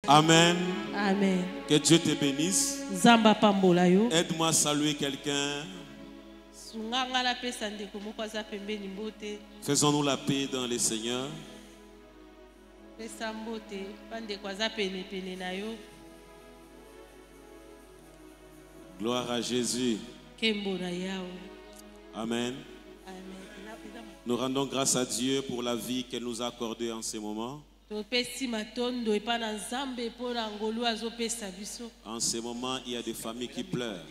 Amen. Amen. Que Dieu te bénisse. Zamba pambola yo. Aide-moi à saluer quelqu'un. Sunganga la pesa ndeko moko aza pembeni mbote. Faisons-nous la paix dans le Seigneur. Pesa mbote bandeko aza pene pene na yo. Gloire à Jésus. Kembo na yao. Amen. Amen. Nous rendons grâce à Dieu pour la vie qu'elle nous a accordée en ce moment. En ce moment, il y a des familles qui pleurent.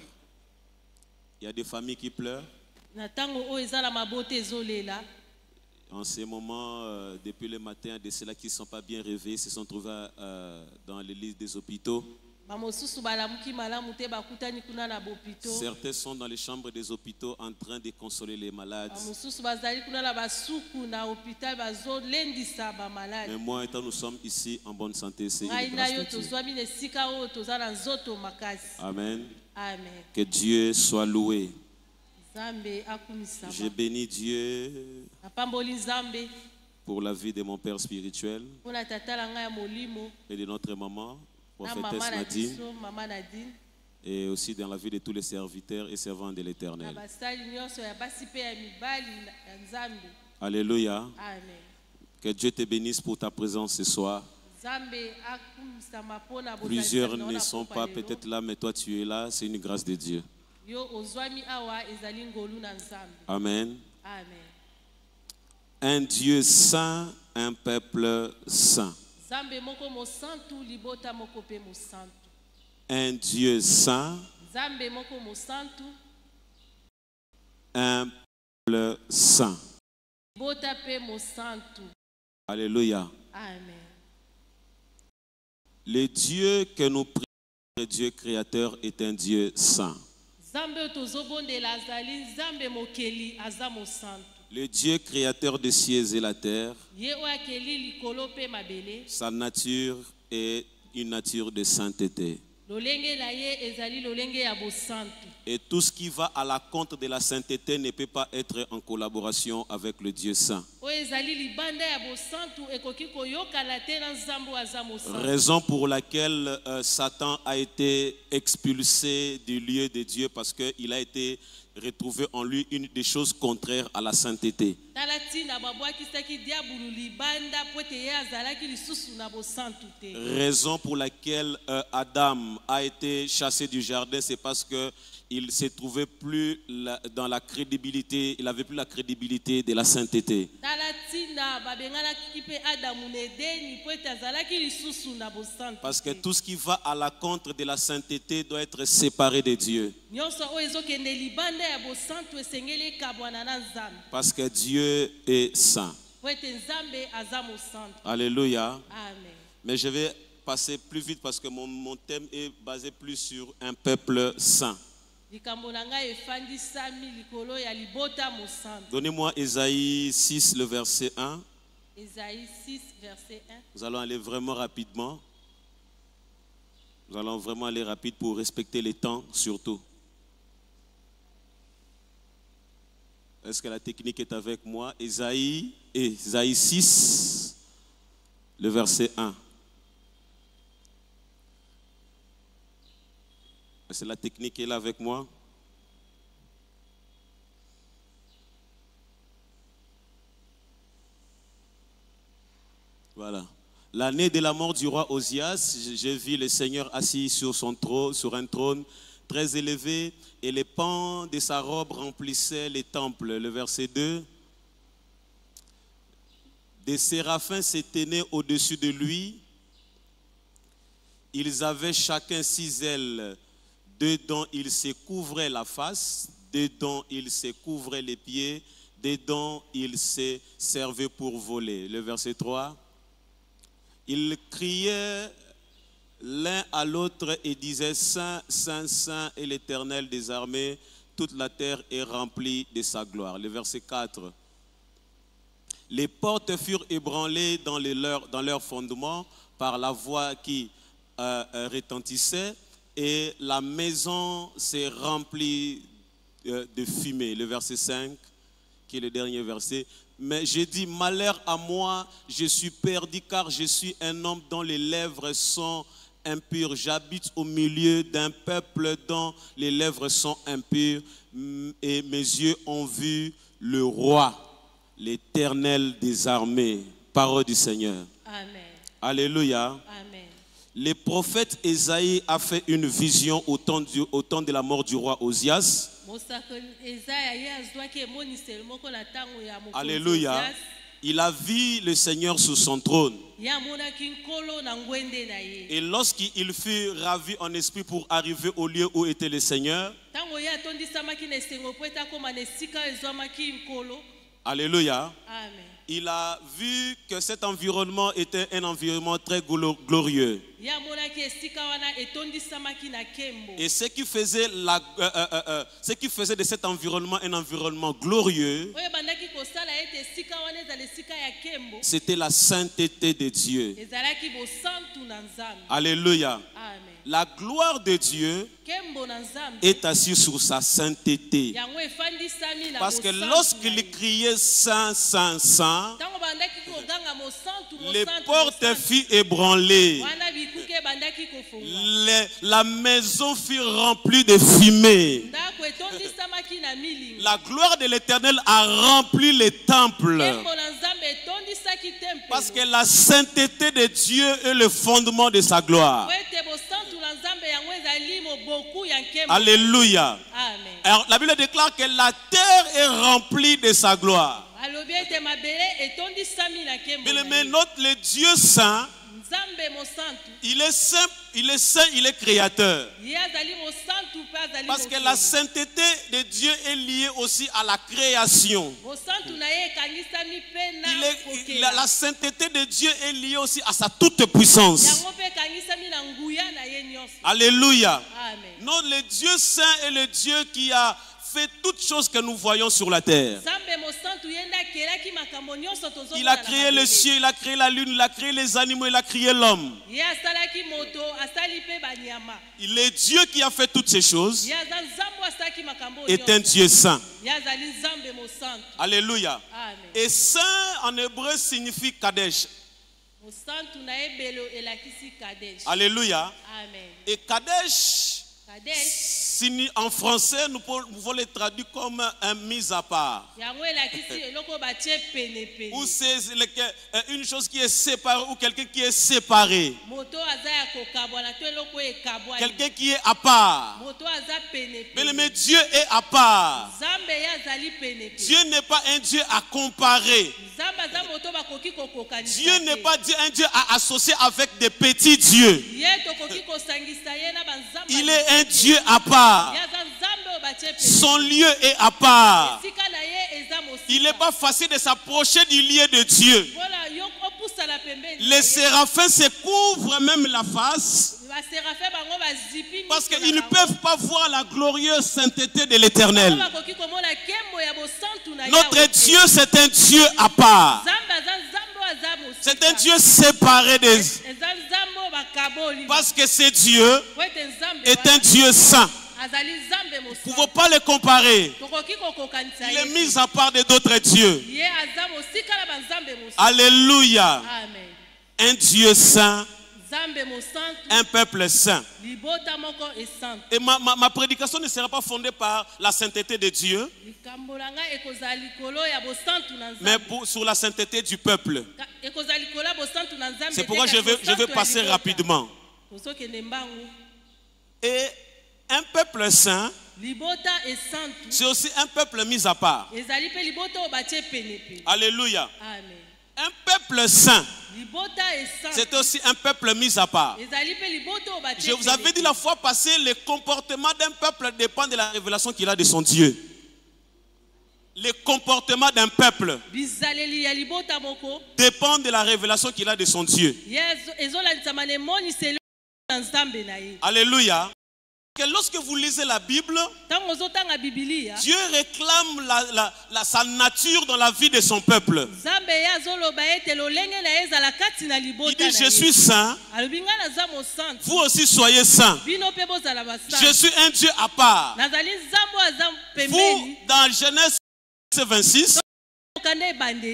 Il y a des familles qui pleurent. En ce moment, depuis le matin, de ceux-là qui ne sont pas bien réveillés se sont trouvés dans l'église des hôpitaux. Certains sont dans les chambres des hôpitaux en train de consoler les malades. Mais moi, étant nous sommes ici en bonne santé, c'est une grâce de Dieu. Amen. Amen. Que Dieu soit loué. Je bénis Dieu pour la vie de mon père spirituel et de notre maman, prophétesse Nadine, et aussi dans la vie de tous les serviteurs et servants de l'Éternel. Alléluia. Amen. Que Dieu te bénisse pour ta présence ce soir. Plusieurs ne sont pas peut-être là, mais toi tu es là, c'est une grâce de Dieu. Amen. Amen. Un Dieu saint, un peuple saint. Un Dieu saint, un peuple saint. Alléluia. Amen. Le Dieu que nous prions, le Dieu créateur, est un Dieu saint. Le Dieu créateur des cieux et la terre, sa nature est une nature de sainteté. Et tout ce qui va à la contre de la sainteté ne peut pas être en collaboration avec le Dieu saint. Raison pour laquelle Satan a été expulsé du lieu de Dieu, parce qu'il a été retrouvé en lui une des choses contraires à la sainteté. Raison pour laquelle Adam a été chassé du jardin, c'est parce que il se trouvait plus dans la crédibilité, il n'avait plus la crédibilité de la sainteté. Parce que tout ce qui va à la contre de la sainteté doit être séparé de Dieu. Parce que Dieu est saint. Alléluia. Amen. Mais je vais passer plus vite parce que mon thème est basé plus sur un peuple saint. Donnez-moi Ésaïe 6, le verset 1. Ésaïe 6, verset 1. Nous allons aller vraiment rapidement. Nous allons vraiment aller rapide pour respecter les temps surtout. Est-ce que la technique est avec moi? Ésaïe 6, le verset 1. Est-ce que la technique est là avec moi? Voilà. L'année de la mort du roi Osias, j'ai vu le Seigneur assis sur son trône, sur un trône très élevé, et les pans de sa robe remplissaient les temples. Le verset 2. Des séraphins s'éteignaient au-dessus de lui. Ils avaient chacun 6 ailes. 2 dont ils se couvraient la face, 2 dont ils se couvraient les pieds, 2 dont ils se servaient pour voler. Le verset 3. Ils criaient l'un à l'autre et disaient: Saint, Saint, Saint est l'Éternel des armées, toute la terre est remplie de sa gloire. Le verset 4. Les portes furent ébranlées dans leur fondement par la voix qui retentissait, et la maison s'est remplie de fumée. Le verset 5, qui est le dernier verset. Mais j'ai dit, malheur à moi, je suis perdu car je suis un homme dont les lèvres sont impures. J'habite au milieu d'un peuple dont les lèvres sont impures et mes yeux ont vu le roi, l'Éternel des armées. Parole du Seigneur. Amen. Alléluia. Amen. Le prophète Ésaïe a fait une vision au temps de la mort du roi Osias. Alléluia. Il a vu le Seigneur sur son trône. Et lorsqu'il fut ravi en esprit pour arriver au lieu où était le Seigneur, alléluia, amen, il a vu que cet environnement était un environnement très glorieux. Et ce qui faisait de cet environnement un environnement glorieux, c'était la sainteté de Dieu. Alléluia. amen. La gloire de Dieu est assise sur sa sainteté. Parce que lorsqu'il criait Saint, Saint, Saint, les portes furent ébranlées. La maison fut remplie de fumée. La gloire de l'Éternel a rempli les temples. Parce que la sainteté de Dieu est le fondement de sa gloire. Alléluia. Amen. Alors, la Bible déclare que la terre est remplie de sa gloire. Mais le Dieu saint, il est saint, il est créateur. Parce que la sainteté de Dieu est liée aussi à la création. La sainteté de Dieu est liée aussi à sa toute puissance. Alléluia. Amen. Non, le Dieu saint est le Dieu qui a fait toutes choses que nous voyons sur la terre. Il a créé les cieux, il a créé la lune, il a créé les animaux, il a créé l'homme. Il est Dieu qui a fait toutes ces choses. Est un Dieu saint. Alléluia. Amen. Et saint en hébreu signifie Kadesh. Alléluia. Amen. Et Kadesh, Kadesh, en français, nous pouvons le traduire comme un mis à part. Ou c'est une chose qui est séparée ou quelqu'un qui est séparé. Quelqu'un qui est à part. Mais Dieu est à part. Dieu n'est pas un Dieu à comparer. Dieu n'est pas un Dieu à associer avec des petits dieux. Il est un Dieu à part. Son lieu est à part. Il n'est pas facile de s'approcher du lieu de Dieu. Les séraphins se couvrent même la face parce qu'ils ne peuvent pas voir la glorieuse sainteté de l'Éternel. Notre Dieu, c'est un Dieu à part. C'est un Dieu séparé des... Parce que ce Dieu est un Dieu saint. Nous ne pouvons pas le comparer. Il est mis à part de d'autres dieux. Alléluia. Amen. Un Dieu saint, un peuple saint. Et ma prédication ne sera pas fondée par la sainteté de Dieu, mais sur la sainteté du peuple. C'est pourquoi je vais passer rapidement. Et un peuple saint, c'est aussi un peuple mis à part. Alléluia. Amen. Un peuple saint, c'est aussi un peuple mis à part. Je vous avais dit la fois passée, le comportement d'un peuple dépend de la révélation qu'il a de son Dieu. Le comportement d'un peuple dépend de la révélation qu'il a de son Dieu. Alléluia. Que lorsque vous lisez la Bible, Dieu réclame sa nature dans la vie de son peuple. Il dit, je suis saint, vous aussi soyez saints. Je suis un Dieu à part. Vous, dans Genèse 26,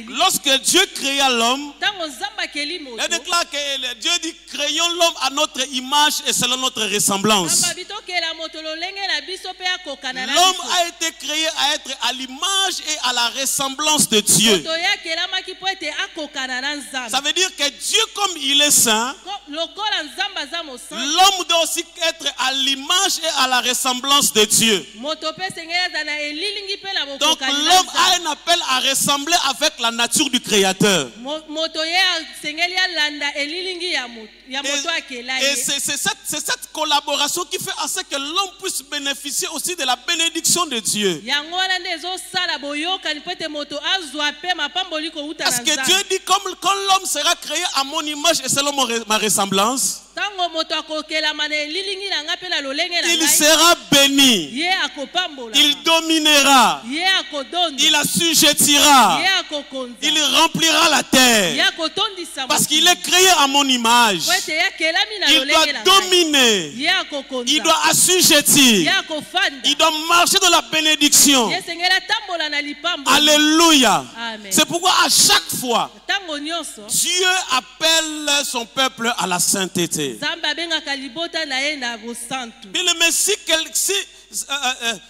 Lorsque Dieu créa l'homme, Tango nzambe akeli moto. il déclare que Dieu dit créons l'homme à notre image et selon notre ressemblance. Amba bitokela moto lolenge na biso pe akokana na L'homme biso. a été créé à être à l'image et à la ressemblance de Dieu. Moto yakelamaki po ete akokana na nzambe. Ça veut dire que Dieu, comme il est saint, Lokola nzambe aza mosantu. l'homme doit aussi être à l'image et à la ressemblance de Dieu. Moto pe sengeli aza na elilingi pe na Donc bokokani na l'homme nzambe. a un appel à ressembler avec la nature du Créateur. Moto ye sengeli alanda elilingi ya moto akela Et ye. c'est cette collaboration qui fait en sorte que l'homme puisse bénéficier aussi de la bénédiction de Dieu. Yango wana nde ezosala boyokani po ete moto azwa pe mapamboli kouta na Parce que nzambe. Dieu dit, comme quand l'homme sera créé à mon image et selon ma ressemblance, Tango moto akokelama na elilingi na nga pe na lolenge na il ngai. sera béni, Ye akopambola. il dominera, Ye akodonda. il assujettira, Ye akokonza. il remplira la Ye terre. akotondisa Parce mokili. qu'il est créé à mon image. Po ete yakelami na Il lolenge doit na ngai. dominer, Ye akokonza. il doit Ye assujettir, akofanda. il doit marcher dans la bénédiction. Ye sengeli atambola na lipambo. Alléluia. Amen. C'est pourquoi à chaque fois, Tango nyonso Dieu appelle son peuple à la sainteté. nzambe abengaka libota na ye na bosantu. Bien aimé, si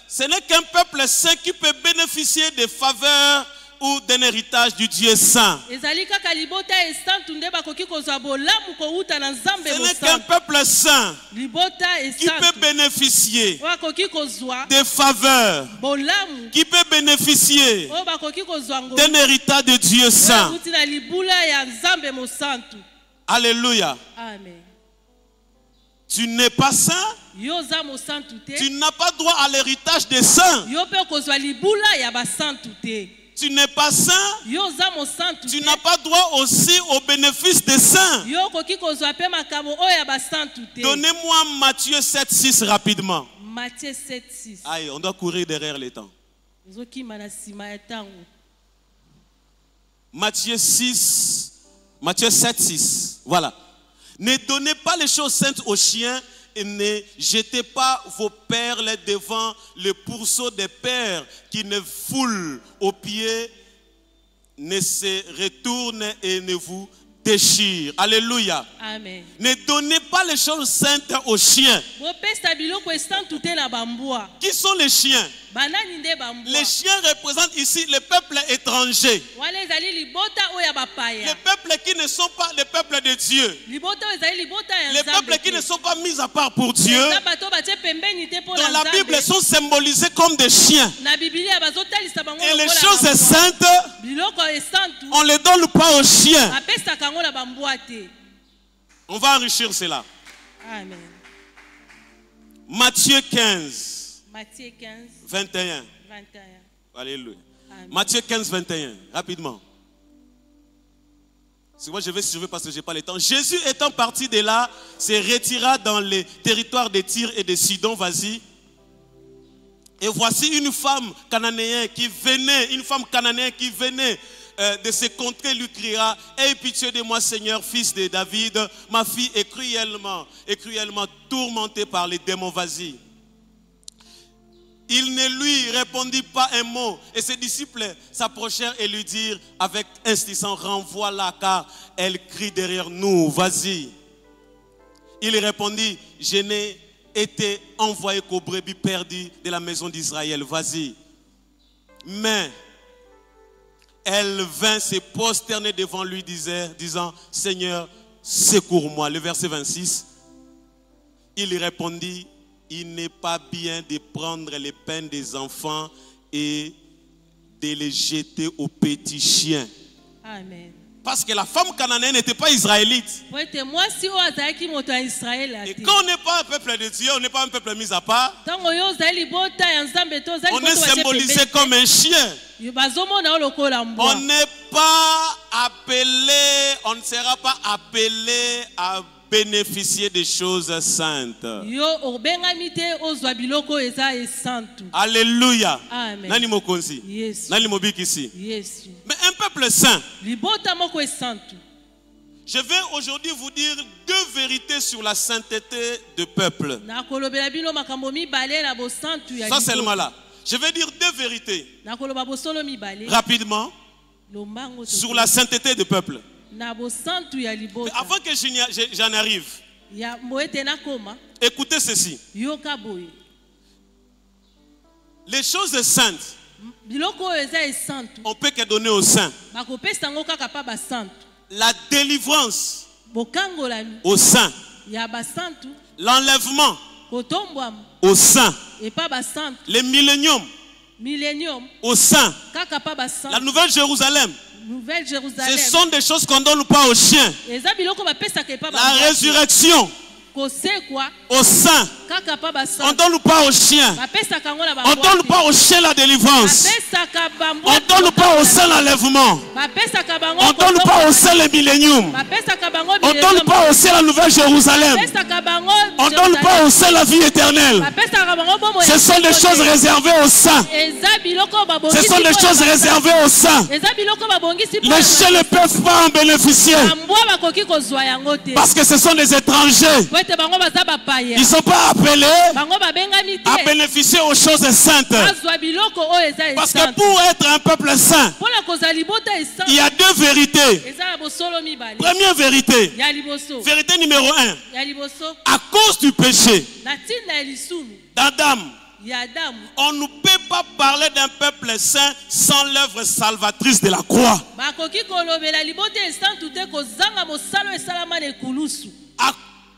ce n'est qu'un peuple saint qui peut bénéficier des faveurs ou d'un héritage du Dieu saint. Ezali kaka libota esantu nde bakoki kozwa bolamu kouta na nzambe Ce n'est qu'un bosantu. peuple saint Libota qui peut esantu bénéficier oyo bakoki kozwa des faveurs, bolamu qui peut bénéficier oyo bakoki kozwa ngolu d'un héritage de Dieu oyo saint. akuti na libula ya nzambe mosantu. Alléluia. Amen. Tu n'es pas saint, Yo za mosantu tu te. n'as pas droit à l'héritage des saints. Yo pe kozwa libula ya basantu te. Tu n'es pas saint, Yo za mosantu tu te. n'as pas droit aussi au bénéfice des saints. Yo koki kozwa pe makambo oyo ya basantu te. Donnez-moi Matthieu 7,6 rapidement. Matthieu 7:6. Aïe, on doit courir derrière les temps. Ezokima na nsima ya ntango. Matthieu 7,6. Voilà. Ne donnez pas les choses saintes aux chiens et ne jetez pas vos perles devant le pourceau des pères qui ne foulent aux pieds, ne se retournent et ne vous déchirent. Alléluia. Amen. Ne donnez pas les choses saintes aux chiens. Bopesa biloko esantu te na bambwa. Qui sont les chiens? Banani nde bambwa. Les chiens représentent ici le peuple étranger. Wana ezali libota oyo ya Les bapaya. peuples qui ne sont pas les peuples de Dieu. Libota oyo ezali libota ya Les nzambe peuples qui te. ne sont pas mis à part pour Dieu. Eza bato batie pembeni te mpo Dans na la Bible, nzambe. sont symbolisés comme des chiens. Na Biblia bazotalisa bango Et les lokola choses bambwa. saintes, Biloko esantu on ne les donne pas aux chiens. bapesaka yango na bambwa te. On va enrichir cela. Amen. Matthieu 15, Matthieu 15, 21. 21. Alléluia. Amen. Matthieu 15, 21. Rapidement. C'est moi, je vais suivre parce que je n'ai pas le temps. Jésus étant parti de là, se retira dans les territoires de Tyr et de Sidon. Vas-y. Et voici une femme cananéenne qui venait, de se contrer, lui criera: aie pitié de moi, Seigneur, fils de David, ma fille est cruellement tourmentée par les démons. Vas-y. Il ne lui répondit pas un mot. Et ses disciples s'approchèrent et lui dirent avec insistance: renvoie-la, car elle crie derrière nous. Vas-y. Il répondit: je n'ai été envoyé qu'aux brebis perdues de la maison d'Israël. Vas-y. Mais elle vint se prosterner devant lui, disant: Seigneur, secours-moi. Le verset 26. Il répondit: il n'est pas bien de prendre les peines des enfants et de les jeter aux petits chiens. Amen. Parce que la femme cananéenne n'était pas israélite. Po ete mwasi oyo azalaki moto ya Israele Et te. quand on n'est pas un peuple de Dieu, on n'est pas un peuple mis à part, Ntango yo ozali libota ya nzambe te ozali on est libota batie symbolisé pembeni te. comme un chien. Bazomona yo lokola mbwa. On n'est pas appelé, on ne sera pas appelé à bénéficier des choses saintes. Yo obengami te ozwa biloko eza esantu. Alléluia. Amen. Nani mokonzi? Yesu. Nani mobikisi? Yesu. Mais un peuple saint. Libota moko esantu. Je vais aujourd'hui vous dire deux vérités sur la sainteté de peuple. Nakolobela bino makambo mibale na bosantu ya Ça libota. seulement là. Je vais dire deux vérités. Nakoloba bosolo mibale. Rapidement. Lombango sur la sainteté du peuple. na bosantu ya Mais libota. avant que j'en arrive, Ya moete na koma écoutez ceci. yoka boye. Les choses saintes, Biloko oyo eza esantu on peut que donner aux saints. bakopesa ngo kaka pa basantu. La délivrance Bokangolami aux saints. ya basantu L'enlèvement kotombwama aux saints. epa basantu. Les milléniums Millennium aux saints. kaka pa La basantu. nouvelle Jérusalem. Nouvelle Ce Jérusalem sont des choses qu'on ne donne pas aux chiens. eza biloko bapesaka epa La résurrection kosekwa aux saints. kaka pa On ne basantu. donne pas aux chiens. Bapesaka ngo na On ne donne pas aux chiens la délivrance. bapesaka On ne donne pas aux saints l'enlèvement. bapesaka bango On ne donne pas aux saints les milléniums. bapesaka bango On ne donne pas aux saints la nouvelle Jérusalem. bapesaka bango On ne donne pas aux saints la vie éternelle. bapesaka bango bomoi. Ce sont des choses réservées aux saints. eza biloko babongisi. Ce sont des choses réservées aux saints. eza biloko babongisi. Les chiens ne peuvent pas en bénéficier mbwa bakoki kozwa yango te. parce que ce sont des étrangers. po ete bango baza bapaya. Ils ne sont pas appelés bango babengami à te bénéficier aux choses saintes. bazwa biloko oyo eza Parce que esantu. pour être un peuple saint, mpona kozwa libota esantu il y a deux vérités. eza na bosolo mibale Première vérité, ya liboso vérité numéro 1, ya liboso à cause du péché na ntina ya lisumu d'Adam, ya adamu on ne peut pas parler d'un peuple saint sans l'œuvre salvatrice de la croix. bakoki kolobela libota esantu te kozanga mosala oyo esalama na ekulusu. À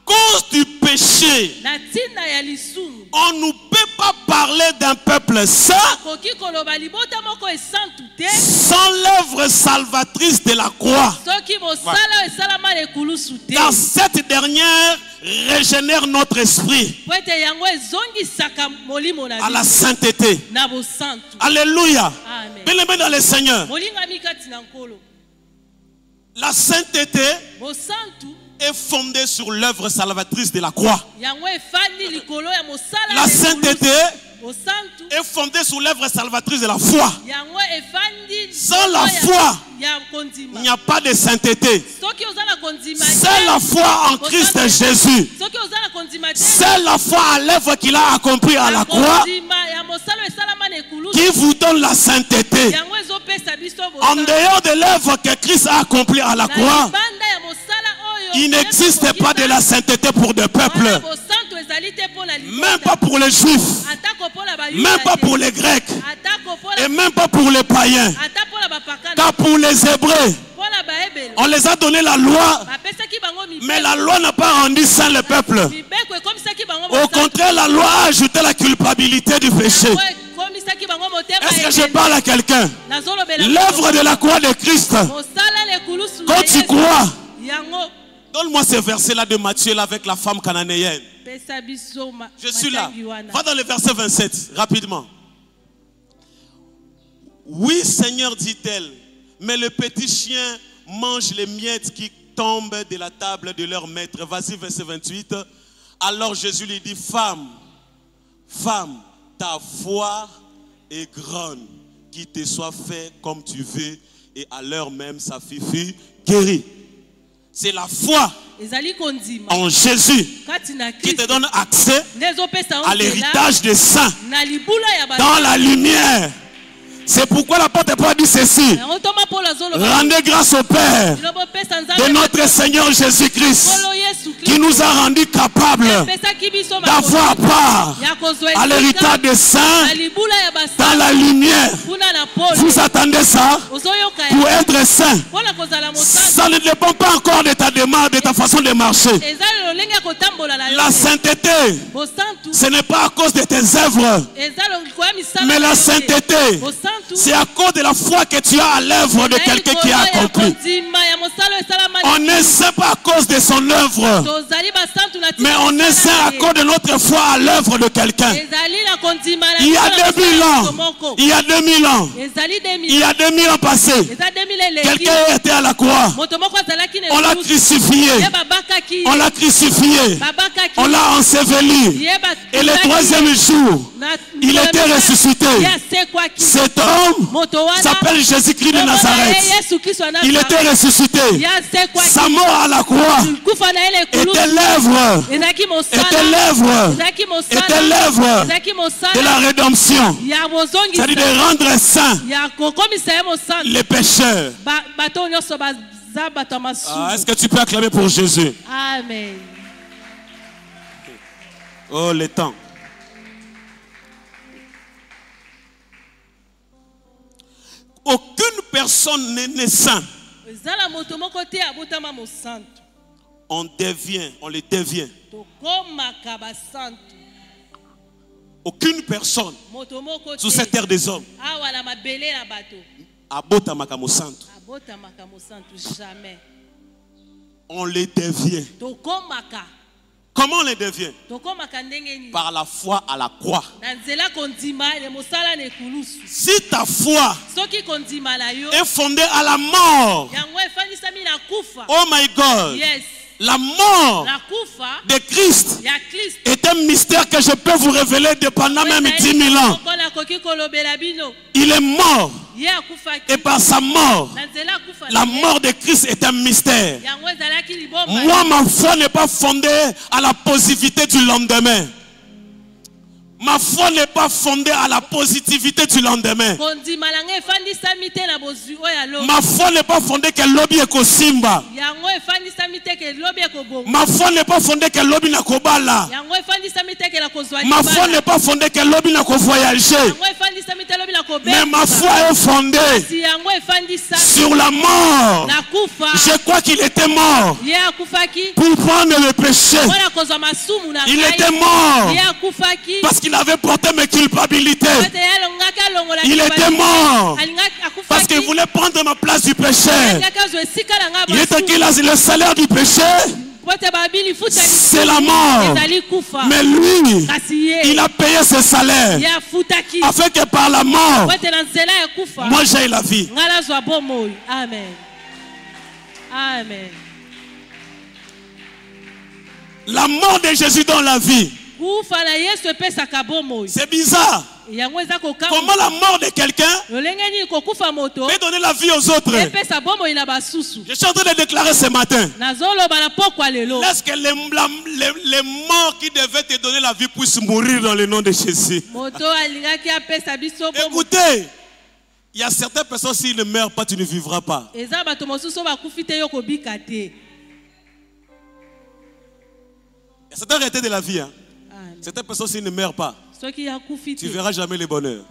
cause du péché, na ntina ya lisumu on ne peut pas parler d'un peuple saint bakoki koloba libota moko esantu te sans l'œuvre salvatrice de la croix. soki mosala oyo esalama na ekulusu te. Car cette dernière régénère notre esprit po ete yango ezongisaka molimo na à la biso sainteté. na bosantu. Alléluia. Amen. Bien-aimés dans le Seigneur, molingami kati na nkolo la sainteté bosantu est fondée sur l'œuvre salvatrice de la croix. yango efandi likolo ya mosala La na ekulusu. sainteté bosantu est fondée sur l'œuvre salvatrice de la foi. yango efandi Sans la likolo ya- foi, ya il kondima. n'y a pas de sainteté. soki oza na kondima C'est la foi en Christ Jésus. soki oza na kondima te C'est la foi à l'œuvre qu'il a accomplie à la croix kondima ya mosala oyo esalama na ekulusu qui vous donne la sainteté. yango ezopesa biso En dehors de l'œuvre que Christ a accomplie à la na croix, libanda ya mosala oyo il n'existe pas de la sainteté pour des peuples. bosantu ezali te mpo na Même pas pour les juifs, atako mpo na bayuda même pas te. pour les grecs, atako mpo et na même pas pour les païens. ata mpo na bapakana Car pour les Hébreux, mpo na baebelo on les a donné la loi, bapesaki bango mais la loi n'a pas rendu saint le peuple. mibeko ekomisaki bango Au contraire, la loi a ajouté la culpabilité du péché. ekomisaki bango motema Est-ce que je parle à quelqu'un? nazolobela L'œuvre de la croix de Christ, mosala na ekulusu na quand tu Yesu. crois, yango donne-moi ce verset-là de Matthieu là, avec la femme cananéenne. pesa biso Je suis là. matangi wana. Va dans le verset 27, rapidement. Oui, Seigneur, dit-elle, mais le petit chien mange les miettes qui tombent de la table de leur maître. Vas-y, verset 28. Alors Jésus lui dit, femme, ta foi est grande, qu'il te soit fait comme tu veux. Et à l'heure même, sa fille fut guérie. C'est la foi ezali kondima en Jésus kati na qui te Kristo donne accès nde ezopesa à l'héritage des saints na libula ya bato. dans la lumière. C'est pourquoi l'apôtre Paul dit ceci. yango toma Paul azoloba Rendez grâce au Père bilobo pesa de nzambe notre Seigneur Jésus-Christ Nkolo Yesu qui Kristo nous a rendus capables pesaki biso d'avoir part ya kozwa à l'héritage des saints na libula ya dans basa la lumière. kuna na Paul Vous attendez ça ozoyoka pour ya être saint. mpona kozala mosala Ça ne dépend pas encore de ta démarche, de ta façon de marcher. eza lolenge ya kotambola na yo La te. sainteté, bosantu ce n'est pas à cause de tes œuvres, eza likoya misala mais na la yo te. sainteté, bosantu c'est à cause de la foi que tu as à l'œuvre de quelqu'un qui a accompli. kondima ya mosala esalama On ne sait pas à cause de son œuvre, tozali basantu na mais on est saint à cause de notre foi à l'œuvre de quelqu'un. ezali na kondima na Il y a biso na 2000 mosala ans, moko. il y a 2000 ans, ezali il y a 2000 ans passés, eza 2000 eleki quelqu'un était à la croix. moto moko azalaki na On l'a ekulusu. crucifié. ye babakaki On l'a crucifié. babakaki On l'a enseveli. Et le troisième jour, il était ressuscité. Cet homme s'appelle Jésus-Christ de Nazareth. Il était ressuscité. Sa mort à la croix était l'œuvre de la rédemption. C'est-à-dire de rendre saint les pécheurs. Est-ce que tu peux acclamer pour Jésus? Amen. Oh, le temps. Aucune personne n'est saint. On le devient. Aucune personne sur cette terre des hommes abota makamo santo. Jamais. On le devient. Comment on le devient? Par la foi à la croix. Si ta foi est fondée à la mort, oh my God, yes. La mort de Christ est un mystère que je peux vous révéler de pendant même 10 000 ans. Il est mort. Et par sa mort, la mort de Christ est un mystère. Moi, ma foi n'est pas fondée à la positivité du lendemain. Ma foi n'est pas fondée à la positivité du lendemain. Ma foi n'est pas fondée que l'obi est Simba. Ma foi n'est pas fondée que l'obi n'a Kobala. Ma foi n'est pas fondée que l'obi n'a voyager. Mais ma foi est fondée sur la mort. Je crois qu'il était mort pour prendre le péché. Il était mort parce qu'il avait porté mes culpabilités. Il était mort parce qu'il voulait prendre ma place du péché. Il était qu'il a le salaire du péché. C'est la mort. Mais lui, il a payé ce salaire afin que par la mort, moi j'ai la vie. Amen. Amen. La mort de Jésus dans la vie. C'est bizarre. Comment la mort de quelqu'un peut donner la vie aux autres? Je suis en train de déclarer ce matin. Laisse que les morts qui devaient te donner la vie puissent mourir dans le nom de Jésus. Écoutez, il y a certaines personnes, s'ils ne meurent pas, tu ne vivras pas. C'est arrêté de la vie. Hein? Certaines personnes, s'ils ne meurent pas, tu ne verras jamais le bonheur.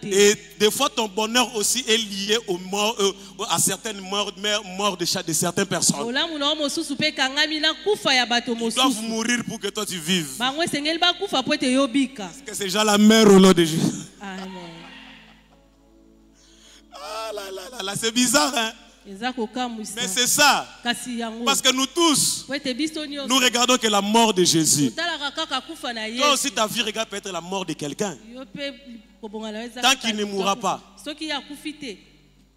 Et des fois, ton bonheur aussi est lié aux morts, à certaines morts de certaines personnes. Ils doivent mourir pour que toi tu vives. Est-ce que ces gens-là meurent au nom de Jésus? Amen. Ah là, c'est bizarre, hein? Mais c'est ça. Parce que nous tous, nous regardons que la mort de Jésus. Toi aussi, ta vie regarde peut-être la mort de quelqu'un. Tant qu'il ne mourra pas.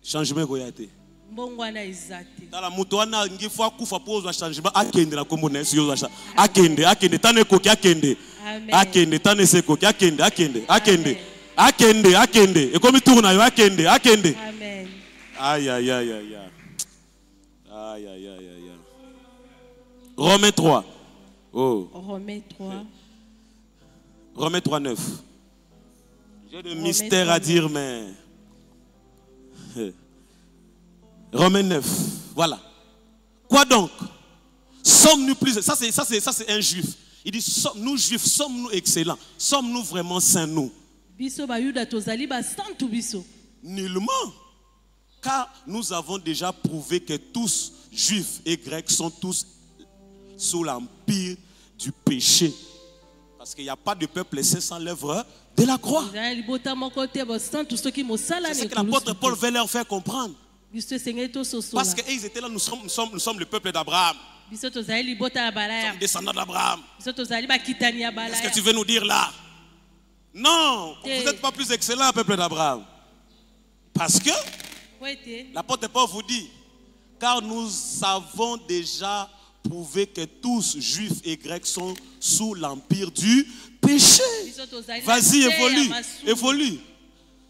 Changement goyate. Dans la moutoana, il faut kufa pose un changement. Akende la commune sur la akende tane koki akende tane se koki akende. Et comme il tourne akende. Amen. Aïe. Romains 3. Oh. Romains 3, 9. J'ai de mystère à dire, mais... Romains 9. Voilà. Quoi donc? Sommes-nous plus... Ça, c'est un juif. Il dit, nous juifs, sommes-nous excellents? Sommes-nous vraiment saints, nous? Nullement. Car nous avons déjà prouvé que tous, juifs et grecs, sont tous sous l'empire du péché. Parce qu'il n'y a pas de peuple saint sans l'œuvre de la croix. C'est ce que l'apôtre Paul veut leur faire comprendre. Parce qu'ils étaient là, nous sommes le peuple d'Abraham. Nous sommes descendants d'Abraham. Qu'est-ce que tu veux nous dire là? Non, vous n'êtes pas plus excellent, peuple d'Abraham. Parce que l'apôtre Paul vous dit, car nous avons déjà prouver que tous, juifs et grecs, sont sous l'empire du péché. Vas-y, évolue, évolue.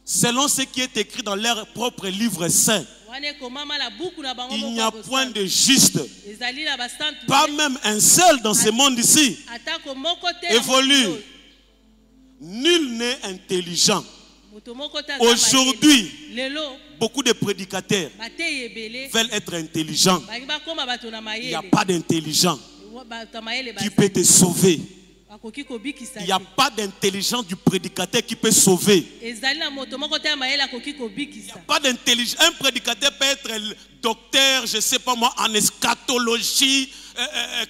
Selon ce qui est écrit dans leur propre livre saint, il n'y a point de juste, pas même un seul dans ce monde ici. Évolue. Nul n'est intelligent. Aujourd'hui, beaucoup de prédicateurs veulent être intelligents. Il n'y a pas d'intelligent qui peut te sauver. Il n'y a pas d'intelligence du prédicateur qui peut sauver. Il n'y a pas d'intelligence. Un prédicateur peut être docteur, je ne sais pas moi, en eschatologie,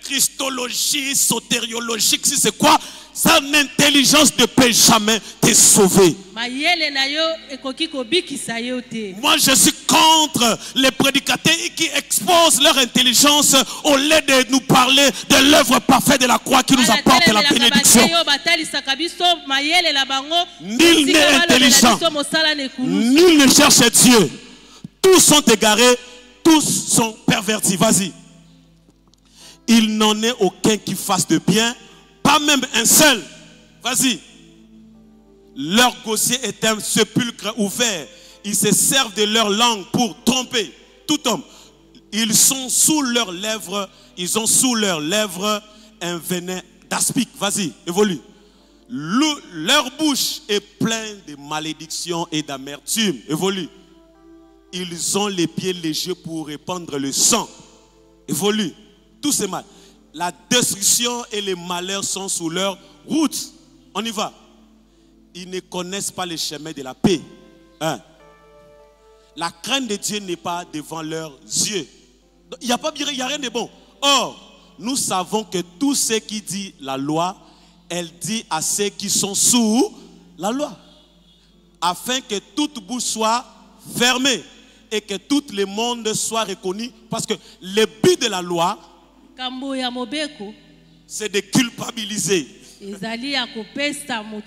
christologie, sotériologie, si c'est quoi. Son intelligence ne peut jamais te sauver. Moi, je suis contre les prédicateurs qui exposent leur intelligence au lieu de nous parler de l'œuvre parfaite de la croix qui nous apporte la bénédiction. Nul n'est intelligent. Nul ne cherche Dieu. Tous sont égarés. Tous sont pervertis. Vas-y. Il n'en est aucun qui fasse de bien. Pas même un seul. Vas-y. Leur gosier est un sépulcre ouvert. Ils se servent de leur langue pour tromper tout homme. Ils sont sous leurs lèvres. Ils ont sous leurs lèvres un venin d'aspic. Vas-y, évolue. Leur bouche est pleine de malédictions et d'amertume. Évolue. Ils ont les pieds légers pour répandre le sang. Évolue. Tout c'est mal. La destruction et les malheurs sont sous leur route. On y va. Ils ne connaissent pas les chemins de la paix. Hein? La crainte de Dieu n'est pas devant leurs yeux. Il n'y a rien de bon. Or, nous savons que tout ce qui dit la loi, elle dit à ceux qui sont sous la loi. Afin que toute bouche soit fermée et que tout le monde soit reconnu. Parce que le but de la loi, c'est de culpabiliser.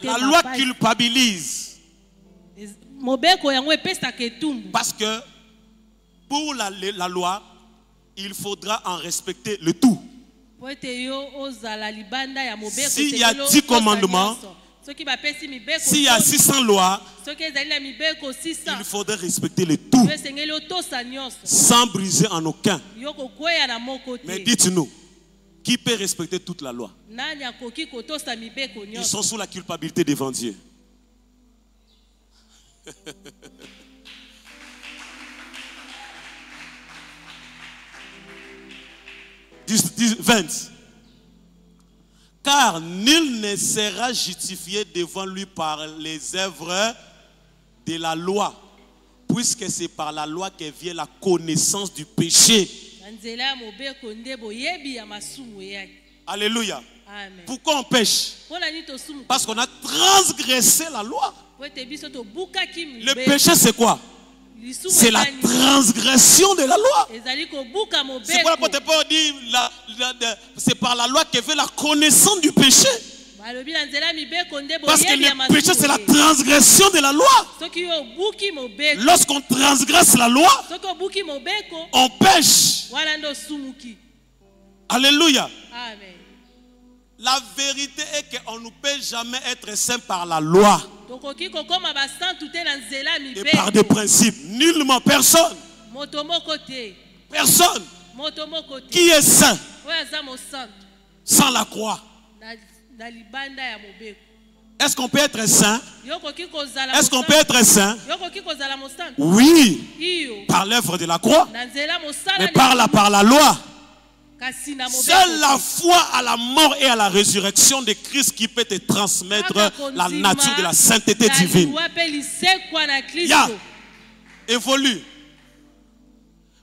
La loi culpabilise. Parce que pour la loi, il faudra en respecter le tout. S'il y a 10 commandements, s'il y a 600 lois, il faudrait respecter le tout sans briser en aucun. Mais dites-nous, qui peut respecter toute la loi? Ils sont sous la culpabilité devant Dieu. 20. Car nul ne sera justifié devant lui par les œuvres de la loi, puisque c'est par la loi que vient la connaissance du péché. Alléluia. Amen. Pourquoi on pêche? Parce qu'on a transgressé la loi. Le péché c'est quoi? C'est la transgression de la loi. C'est pour l'apôtre Paul dit c'est par la loi que vient la connaissance du péché. Parce que le péché c'est la transgression de la loi. Lorsqu'on transgresse la loi, on pêche. Alléluia. Amen. La vérité est qu'on ne peut jamais être saint par la loi et par des principes. Nullement, personne. Personne. Qui est saint sans la croix? Est-ce qu'on peut être saint? Est-ce qu'on peut être saint? Oui, par l'œuvre de la croix, mais par la loi. Seule la foi à la mort et à la résurrection de Christ qui peut te transmettre la nature de la sainteté divine. Ya, évolue.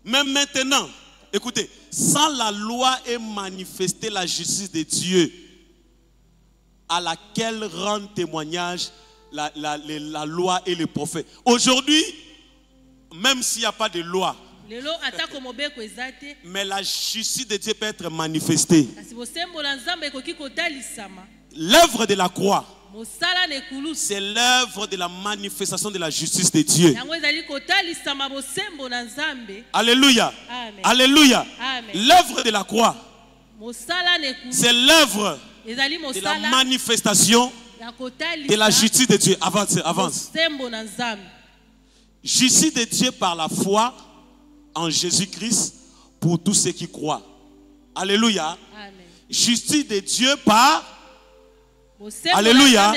Mais maintenant, écoutez, sans la loi est manifestée la justice de Dieu, à laquelle rendent témoignage la loi et les prophètes. Aujourd'hui, même s'il n'y a pas de loi, mais la justice de Dieu peut être manifestée. L'œuvre de la croix, c'est l'œuvre de la manifestation de la justice de Dieu. Alléluia. Amen. Alléluia. L'œuvre de la croix, C'est l'œuvre de la manifestation de la justice de Dieu. Avance, avance. Justice de Dieu par la foi en Jésus-Christ pour tous ceux qui croient. Alléluia. Amen. Justice de Dieu par... Alléluia.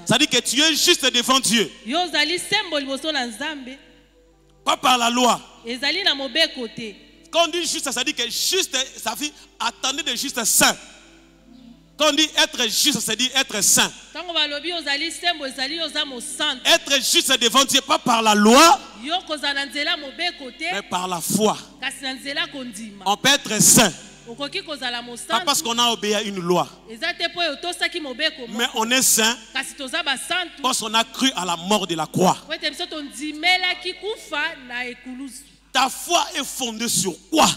Ça dit que tu es juste devant Dieu. Pas par la loi. Quand on dit juste, ça dit que juste, ça fait attendez de juste saint. Quand on dit être juste, ça dit être saint. Être juste devant Dieu, pas par la loi, mais par la foi. On peut être saint. Pas parce qu'on a obéi à une loi. Mais on est saint parce qu'on a cru à la mort de la croix. Ta foi est fondée sur quoi?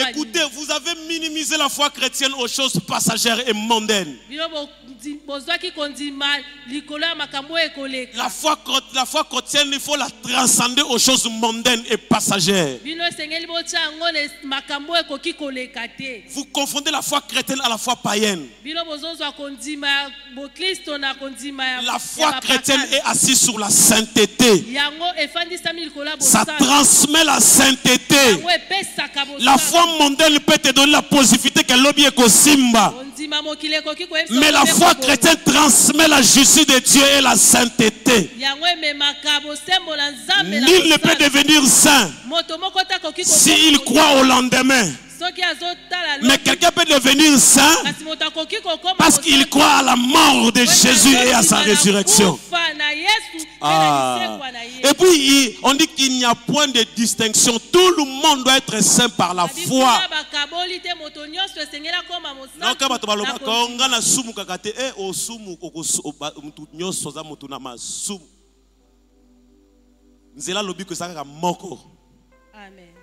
Écoutez, vous avez minimisé la foi chrétienne aux choses passagères et mondaines. La foi chrétienne, il faut la transcender aux choses mondaines et passagères. Vous confondez la foi chrétienne à la foi païenne. La foi chrétienne est assise sur la sainteté. Ça transmet la sainteté. La foi mondaine peut te donner la positivité que l'objet est simba. Mais la foi chrétienne transmet la justice de Dieu et la sainteté. Nul ne peut devenir saint s'il croit au lendemain. Mais quelqu'un peut devenir saint parce qu'il croit à la mort de Jésus et à sa résurrection. Et puis on dit qu'il n'y a point de distinction. Tout le monde doit être saint par la foi.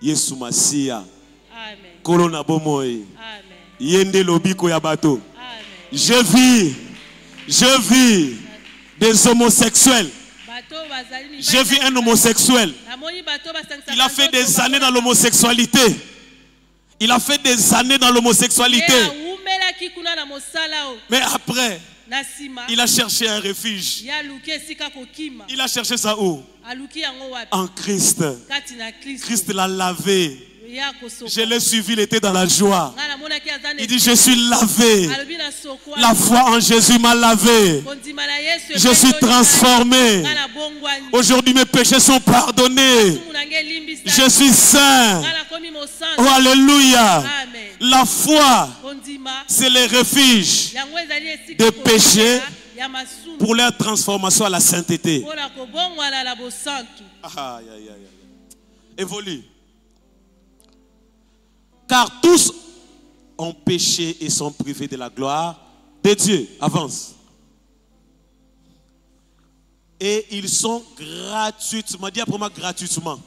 Yesu Masia. Corona bomoy. Yende lobiko ya bato. Je vis des homosexuels. J'ai vu un homosexuel. Il a fait des années dans l'homosexualité. Il a fait des années dans l'homosexualité. Mais après, il a cherché un refuge. Il a cherché ça où? En Christ. Christ l'a lavé. Je l'ai suivi, il était dans la joie. Il dit, je suis lavé. La foi en Jésus m'a lavé. Je suis transformé. Aujourd'hui, mes péchés sont pardonnés. Je suis saint. Oh, alléluia. La foi, c'est le refuge des péchés pour leur transformation à la sainteté. Évolue. Car tous ont péché et sont privés de la gloire de Dieu. Avance. Et ils sont gratuitement. Dis après moi gratuitement.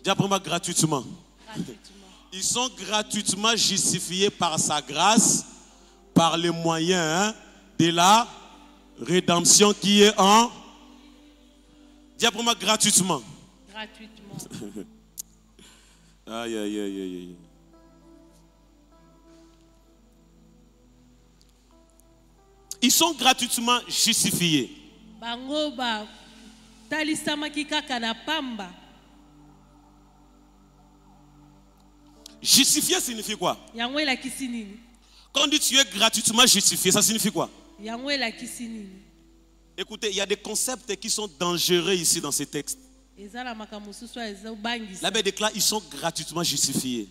Dis après moi gratuitement. Ils sont gratuitement justifiés par sa grâce, par les moyens de la rédemption qui est en. Dis après moi gratuitement. Gratuitement. Aïe, aïe, aïe, aïe. Ils sont gratuitement justifiés. Justifié signifie quoi? Quand on dit tu es gratuitement justifié, ça signifie quoi? Écoutez, il y a des concepts qui sont dangereux ici dans ces textes. La Bible déclare ils sont gratuitement justifiés.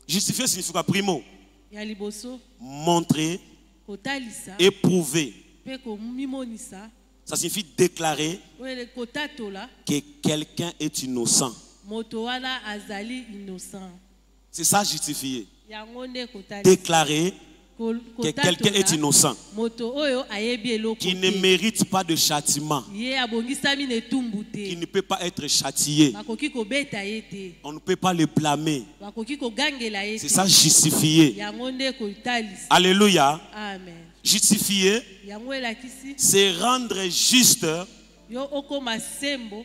Justifié signifie quoi? Primo, montrer, éprouver. Ça signifie déclarer que quelqu'un est innocent. C'est ça justifier. Déclarer que quelqu'un est innocent, qui ne mérite pas de châtiment, qui ne peut pas être châtié. On ne peut pas le blâmer. C'est ça justifier. Alléluia. Justifier, c'est rendre juste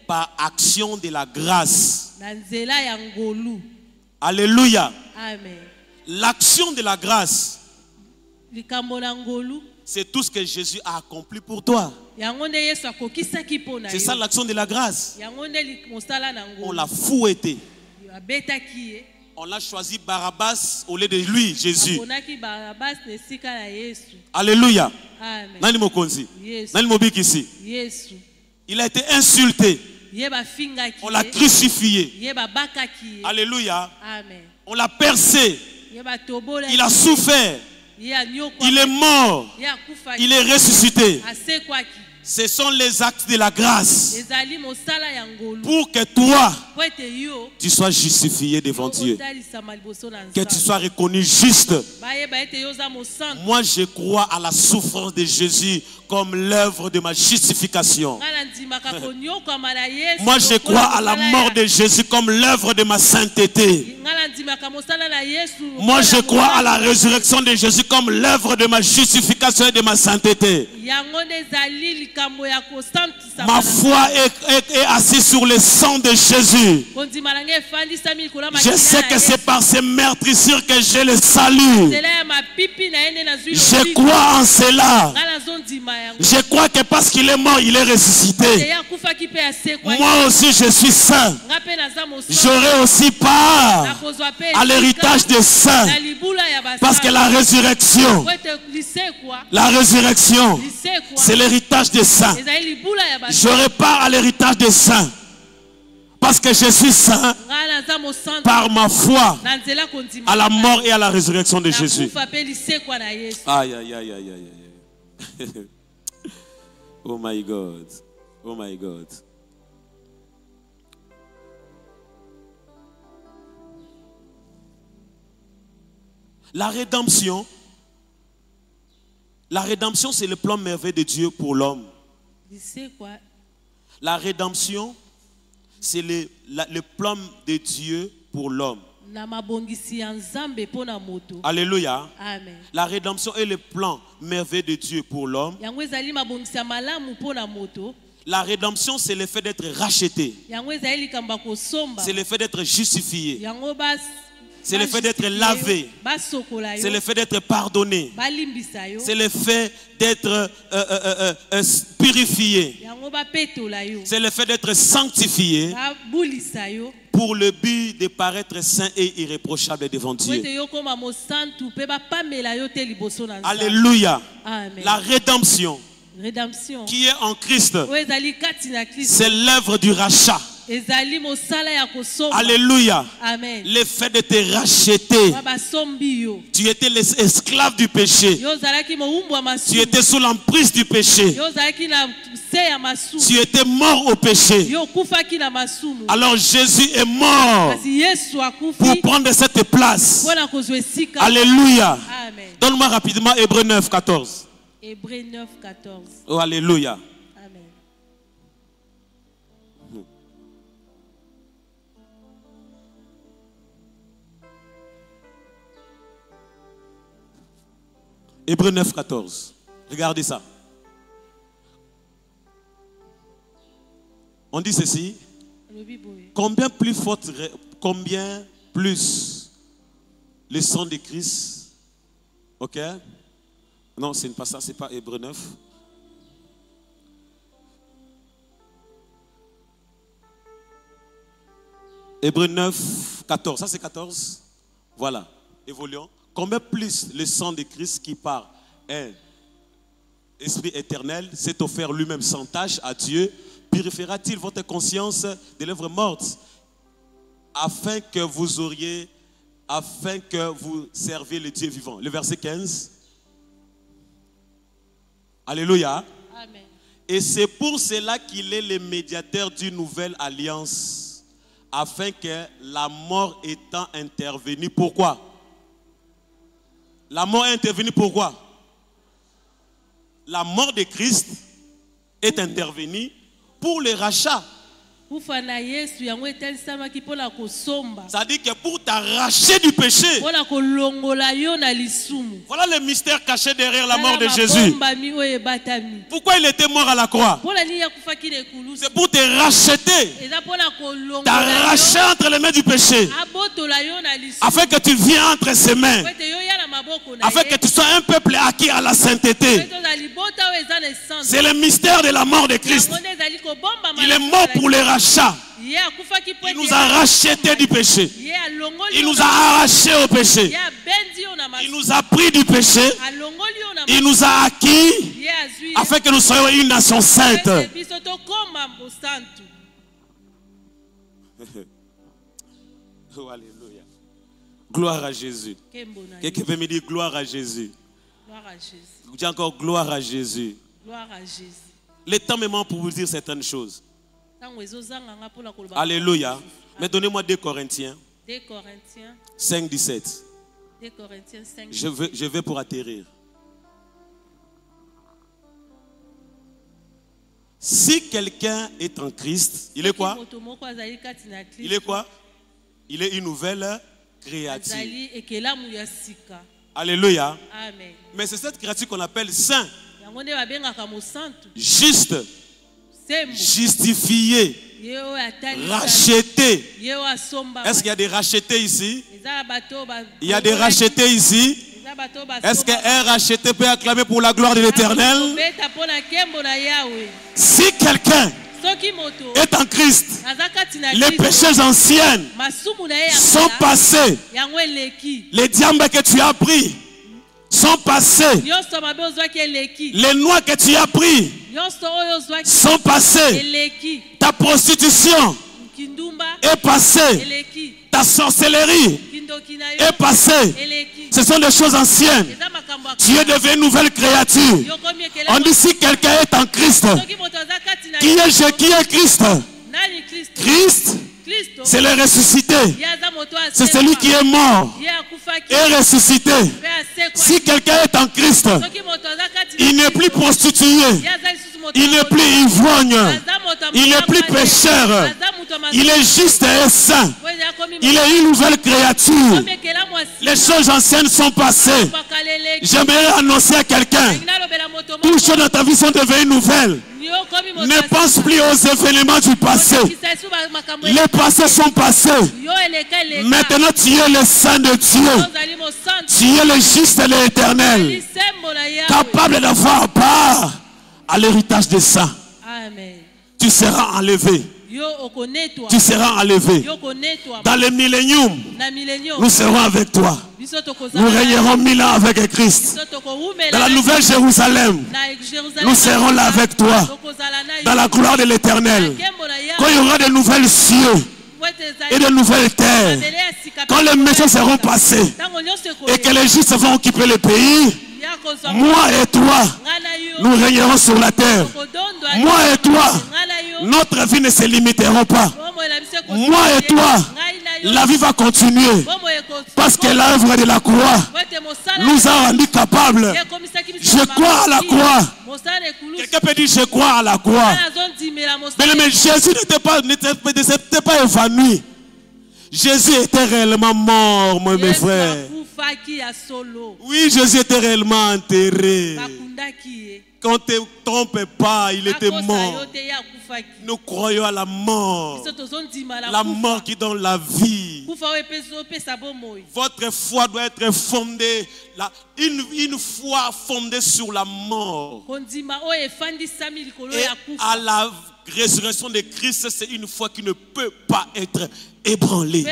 par action de la grâce. Alléluia. Amen. L'action de la grâce, Likambo na ngolu. c'est tout ce que Jésus a accompli pour toi. Yango nde Yesu akokisaki mpo na C'est yo. ça l'action de la grâce. Yango nde mosala na On ngolu. l'a fouetté. Abetaki ye. On a choisi Barabbas au lieu de lui, Jésus. Aponaki Barabas na esika na Yesu. Alléluia. Amen. Nani mokonzi? Yesu. Nani mobiki ici? Yesu. Il a été insulté. Ye bafingaki On l'a ye. crucifié. Ye babakaki ye. Alléluia. Amen. On l'a percé. Ye batobola. Il a souffert. Ye anyokwa. Il est mort. Ye akufaki. Il est ressuscité. Asekwaki. Ce sont les actes de la grâce Ezali mosala ya ngolu. pour que toi, Po ete yo. tu sois justifié devant Dieu. Otalisama liboso na Que Nzambe. tu sois reconnu juste. Bayeba ete yo za mosantu. Moi, je crois à la souffrance de Jésus comme l'œuvre de ma justification. Ngala ndimaka konyokwama na Yesu. Moi, je crois à la mort de Jésus comme l'œuvre de ma sainteté. Ngala ndimaka mosala na Yesu. Moi, je crois à la résurrection de Jésus comme l'œuvre de ma justification et de ma sainteté. Yango nde ezali likambo ya kosantisa. Ma foi est assise sur le sang de Jésus. Kondima na nge efandisami likolo ya Je makila sais na que Yesu. c'est par ces meurtrissures que j'ai le salut. Nzela ya mapipi na ye nde nazwi Je lobiko. crois en cela. Nga nazondima yango. Je crois que parce qu'il est mort, il est ressuscité. Ye akufaki mpe asekwa. Moi aussi, je suis saint. Nga mpe naza mosantu. J'aurai aussi part Nakozwa mpe à l'héritage des saints. na libula ya basantu. Parce que la résurrection, Po ete lisekwa. Lisekwa. c'est l'héritage des saints. Ezali libula ya basantu. J'aurai part à l'héritage des saints. Parce que je suis saint Nga naza mosantu. par ma foi Na nzela kondima. à la mort et à la résurrection de Jésus. Nakufa mpe lisekwa na Yesu. Aïe, aïe, aïe, aïe, aïe, aïe. Oh my God. Oh my God. La rédemption, c'est le plan merveilleux de Dieu pour l'homme. Lisekwa. La rédemption, c'est le plan de Dieu pour l'homme. Na mabongisi ya Nzambe mpo na moto. Alléluia. Amen. La rédemption est le plan merveilleux de Dieu pour l'homme. Yango ezali mabongisi ya malamu mpo na moto. La rédemption, c'est le fait d'être racheté. Yango ezali likambo ya kosomba. C'est le fait d'être justifié. Yango C'est le fait d'être lavé. basokola yo. C'est le fait d'être pardonné. Balimbisa yo. C'est le fait d'être purifié. Yango bapetola yo. C'est le fait d'être sanctifié Babulisa yo. pour le but de paraître saint et irréprochable devant Po Dieu. ete yo koma mosantu mpe bapamela yo te liboso na Nzambe. Alléluia. Amen. La rédemption Rédemption. qui est en Christ, Oyo ezali kati na Kristo. c'est l'œuvre du rachat. Ezali mosala ya kosomba. Alléluia. Amen. Le fait de te racheter. Ba basombi yo. Tu étais l'esclave du péché. Yo zalaki moumbwa masu. Tu étais sous l'emprise du péché. Yo zalaki na se ya masu. Tu étais mort au péché. Yo kufaki na masumu. Alors Jésus est mort Kasi Yesu akufi. pour prendre cette place. Mpona kozwa esika. Alléluia. Amen. Donne-moi rapidement Hébreux 9, 14. Hébreux 9, 14. Oh, alléluia. Amen. Hébreux 9, 14. Regardez ça. On dit ceci. Lobi boye. Combien plus le sang de Christ. Ok? Non, c'est pas ça, c'est pas Hébreux 9. Hébreux 9, 14. Ça c'est 14. Voilà. Évoluons. Combien plus le sang de Christ qui par un esprit éternel s'est offert lui-même sans tâche à Dieu, purifiera-t-il votre conscience de l'œuvre morte afin que vous serviez le Dieu vivant. Le verset 15. Alléluia. Amen. Et c'est pour cela qu'il est le médiateur d'une nouvelle alliance, afin que la mort étant intervenue. Pourquoi? La mort est intervenue pourquoi? La mort de Christ est intervenue pour le rachat kufa na Yesu yango etalisamaki mpona kosomba Ça dit que pour t'arracher du péché. mpona kolongola yo na lisumu. Voilà le mystère caché derrière la mort de Jésus. Mabombami oyo ebatami. Pourquoi il était mort à la croix? Mpona nini akufaki na ekulusu. C'est pour te racheter. Eza mpona kolongola T'arracher yo. entre les mains du péché. Abotola yo na lisumu. Afin que tu viennes entre ses mains. Po ete yo ya na maboko na Afin ye. que tu sois un peuple acquis à la sainteté. Po ete ozala libota oyo eza na essence. C'est le mystère de la mort de Christ. Yango nde ezali kobombama Il na est mort pour le rachat. ye akufaki po Il ete nous a rachetés du péché. ye alongoli Il yo nous na- a arrachés au péché. ye abendi yo na Il masumu. nous a pris du péché. Alongoli yo na Il nous a acquis ye azwi ye. afin que nous soyons une nation sainte. Ete biso tokoma bosantu. Oh, alléluia. Gloire à Jésus. Kembo na Quelqu'un peut me dire gloire à Jésus. gloire à Jésus. Je dis encore gloire à Jésus. Gloire à Jésus. Le temps me manque pour vous dire certaines choses. Tango ezozanga nga mpona koloba. Alléluia. Mais donnez-moi 2 Corinthiens 2 Corinthiens 5, 17. 2 Corinthiens 5. Je vais pour atterrir. Si quelqu'un est en Christ, il est quoi? Moto moko azali kati na Kristo. Il est quoi? Il est une nouvelle créature. Azali ekelamu ya sika. Alléluia. Amen. Mais c'est cette créature qu'on appelle saint, Yango nde babengaka mosantu. juste, Sembo. justifié, Ye oyo atali. racheté. Ye oyo asomba. Est-ce qu'il y a des rachetés ici? Eza bato ba. Il y a des rachetés ici. Eza bato ba. Est-ce qu'un racheté peut acclamer pour la gloire de l'Éternel? Beta pona kembo na Yahweh. Si quelqu'un Soki moto. est en Christ, Aza kati na les Kristo. péchés anciens Masumu na ye ya sont kala. passés. Yango eleki. Les diambles que tu as pris sont passés. Nyonso mabe ozwaki eleki. Les noix que tu as pris Nyonso oyo ozwaki sont passés. eleki. Ta prostitution Kindumba est passée. eleki. Ta sorcellerie Kindoki na yo est passée. eleki. Ce sont des choses anciennes. Eza makambo ya Tu es devenu une nouvelle créature. yo komi ekela. On dit si quelqu'un est en Christ, Soki moto aza kati na qui est Christ? nani Kristo? Christ, Kristo. c'est le ressuscité. Ye aza moto C'est celui qui est mort Ye akufaki. et ressuscité. Pe asekwa. Si quelqu'un est en Christ, Soki moto aza kati na il n'est plus prostitué. Ye aza lisusu moto Il ya n'est plus ivrogne. Aza moto ya Il n'est plus mosala. pécheur. Aza moto ya Il est juste et saint. Po eza akomi Il est une nouvelle créature. moto ekela mwasi. Les choses anciennes sont passées. Bakala eleki. J'aimerais annoncer à quelqu'un, Nalobela moto toutes moko. les choses dans ta vie sont devenues nouvelles. Yo komi moto Ne ya pense sika. plus aux événements du passé. Kisa esu makambo Les passés sont passés. yo eleka eleka. Maintenant, tu es le Saint de Dieu. Ozali mosantu. Tu es le juste et l'éternel, Lisembo na Yahweh. capable d'avoir part à l'héritage des saints. Amen. Tu seras enlevé. Yo okonetwa. Tu seras enlevé. Yo konetwa. Dans le millénium, Na millennium. nous serons avec toi. Biso Nous tokozala. régnerons 1000 ans avec Christ. Biso tokoumela. Dans la nouvelle Jérusalem, Na Jérusalem. nous serons là avec toi. Tokozala na yo. Dans la gloire de l'éternel. Kembo na Yahweh. Quand il y aura de nouvelles cieux et de nouvelles terres, quand les méchants seront passés et que les justes vont occuper le pays, moi et toi, nous régnerons sur la terre. Moi et toi, notre vie ne se limiteront pas. Moi et toi, la vie va continuer. Parce que l'œuvre de la croix nous a rendus capables. Je crois à la croix. Quelqu'un peut dire je crois à la croix. Mais Jésus n'était pas évanoui. Jésus était réellement mort, mes frères. Oui, Jésus était réellement enterré. Quand ne te trompe pas, il était mort. Nous croyons à la mort. La mort qui donne la vie. Votre foi doit être fondée. Une foi fondée sur la mort. Et à la résurrection de Christ, c'est une foi qui ne peut pas être ébranlée.